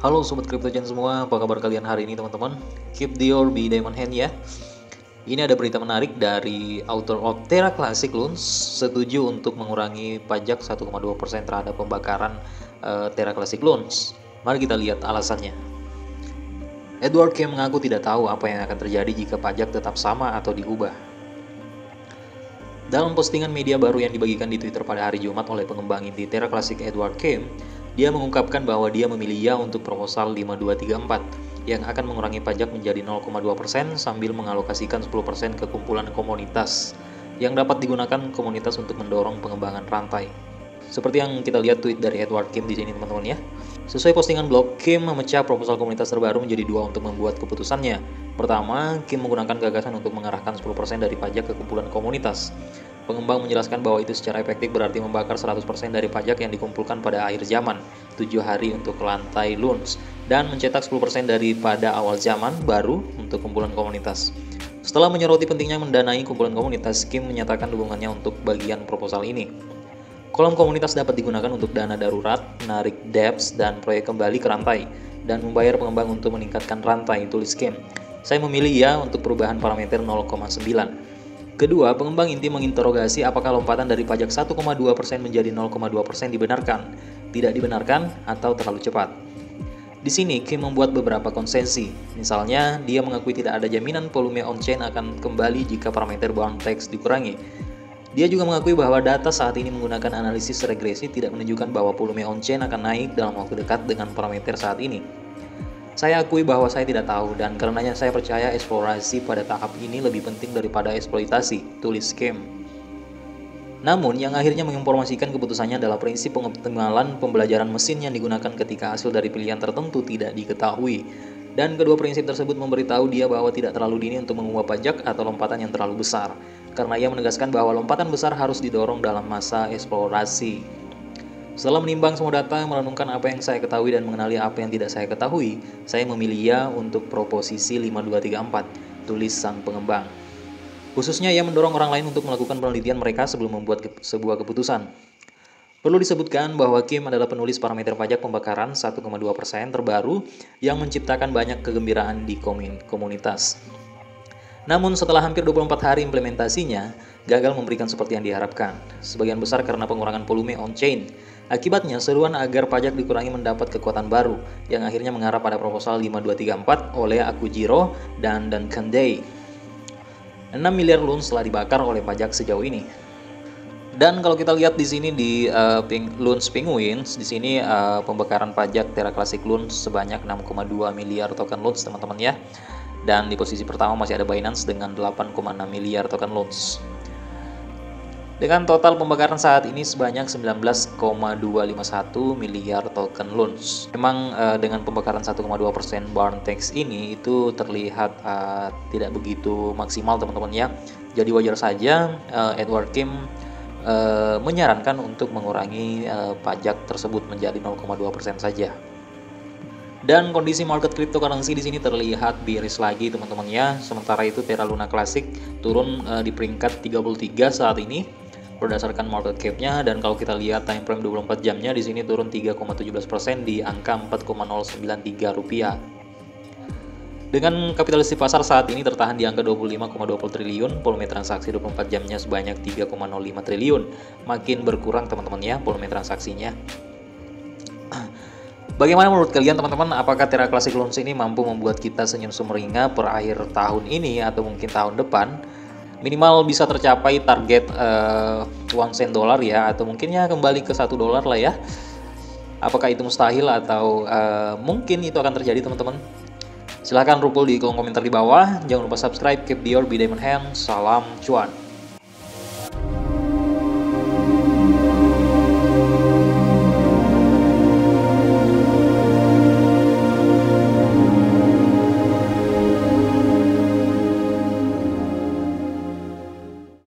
Halo Sobat CryptoGen semua, apa kabar kalian hari ini teman-teman? Keep your be diamond hand ya. Ini ada berita menarik dari author of Terra Classic Loans setuju untuk mengurangi pajak 1,2% terhadap pembakaran Terra Classic Loans. Mari kita lihat alasannya. Edward Kim mengaku tidak tahu apa yang akan terjadi jika pajak tetap sama atau diubah. Dalam postingan media baru yang dibagikan di Twitter pada hari Jumat oleh pengembang inti Terra Classic Edward Kim, dia mengungkapkan bahwa dia memilih ya untuk proposal 5234 yang akan mengurangi pajak menjadi 0,2% sambil mengalokasikan 10% ke kumpulan komunitas yang dapat digunakan komunitas untuk mendorong pengembangan rantai. Seperti yang kita lihat tweet dari Edward Kim di sini teman-teman ya. Sesuai postingan blog, Kim memecah proposal komunitas terbaru menjadi dua untuk membuat keputusannya. Pertama, Kim menggunakan gagasan untuk mengarahkan 10% dari pajak ke kumpulan komunitas. Pengembang menjelaskan bahwa itu secara efektif berarti membakar 100% dari pajak yang dikumpulkan pada akhir zaman, 7 hari untuk lantai loans, dan mencetak 10% daripada awal zaman baru untuk kumpulan komunitas. Setelah menyoroti pentingnya mendanai kumpulan komunitas, Kim menyatakan dukungannya untuk bagian proposal ini. Kolom komunitas dapat digunakan untuk dana darurat, menarik dApps, dan proyek kembali ke rantai, dan membayar pengembang untuk meningkatkan rantai, tulis Kim. Saya memilih ya untuk perubahan parameter 0,9. Kedua, pengembang inti menginterogasi apakah lompatan dari pajak 1,2% menjadi 0,2% dibenarkan, tidak dibenarkan, atau terlalu cepat. Di sini, Kim membuat beberapa konsesi. Misalnya, dia mengakui tidak ada jaminan volume on-chain akan kembali jika parameter bound text dikurangi. Dia juga mengakui bahwa data saat ini menggunakan analisis regresi tidak menunjukkan bahwa volume on-chain akan naik dalam waktu dekat dengan parameter saat ini. Saya akui bahwa saya tidak tahu dan karenanya saya percaya eksplorasi pada tahap ini lebih penting daripada eksploitasi, tulis Kim. Namun, yang akhirnya menginformasikan keputusannya adalah prinsip pengoptimalan pembelajaran mesin yang digunakan ketika hasil dari pilihan tertentu tidak diketahui. Dan kedua prinsip tersebut memberitahu dia bahwa tidak terlalu dini untuk mengubah pajak atau lompatan yang terlalu besar, karena ia menegaskan bahwa lompatan besar harus didorong dalam masa eksplorasi. Setelah menimbang semua data, merenungkan apa yang saya ketahui dan mengenali apa yang tidak saya ketahui, saya memilih ya untuk proposisi 5234, tulis sang pengembang. Khususnya ia mendorong orang lain untuk melakukan penelitian mereka sebelum membuat sebuah keputusan. Perlu disebutkan bahwa Kim adalah penulis parameter pajak pembakaran 1,2% terbaru yang menciptakan banyak kegembiraan di komunitas. Namun setelah hampir 24 hari implementasinya, gagal memberikan seperti yang diharapkan. Sebagian besar karena pengurangan volume on-chain. Akibatnya, seruan agar pajak dikurangi mendapat kekuatan baru, yang akhirnya mengarah pada proposal 5234 oleh Akujiro dan Duncan Day. 6 miliar loans telah dibakar oleh pajak sejauh ini. Dan kalau kita lihat di sini di Loans Penguins, di sini pembakaran pajak Terra Classic Loans sebanyak 6,2 miliar token loans teman-teman ya. Dan di posisi pertama masih ada Binance dengan 8,6 miliar token loans. Dengan total pembakaran saat ini sebanyak 19,251 miliar token loans. Memang dengan pembakaran 1,2% burn tax ini itu terlihat tidak begitu maksimal teman-teman ya. Jadi wajar saja Edward Kim menyarankan untuk mengurangi pajak tersebut menjadi 0,2% saja. Dan kondisi market cryptocurrency di sini terlihat bearish lagi teman-teman ya. Sementara itu Terra Luna Classic turun di peringkat 33 saat ini berdasarkan market cap-nya, dan kalau kita lihat time frame 24 jamnya di sini turun 3,17% di angka 4,093 rupiah. Dengan kapitalisasi pasar saat ini tertahan di angka 25,20 triliun, volume transaksi 24 jamnya sebanyak 3,05 triliun. Makin berkurang teman-teman ya volume transaksinya. Bagaimana menurut kalian teman-teman? Apakah Terra Classic Loans ini mampu membuat kita senyum sumringah per akhir tahun ini atau mungkin tahun depan? Minimal bisa tercapai target 1 sen dolar ya, atau mungkin ya kembali ke 1 dolar lah ya. Apakah itu mustahil atau mungkin itu akan terjadi teman-teman? Silahkan rupul di kolom komentar di bawah. Jangan lupa subscribe, keep your be diamond hand. Salam cuan.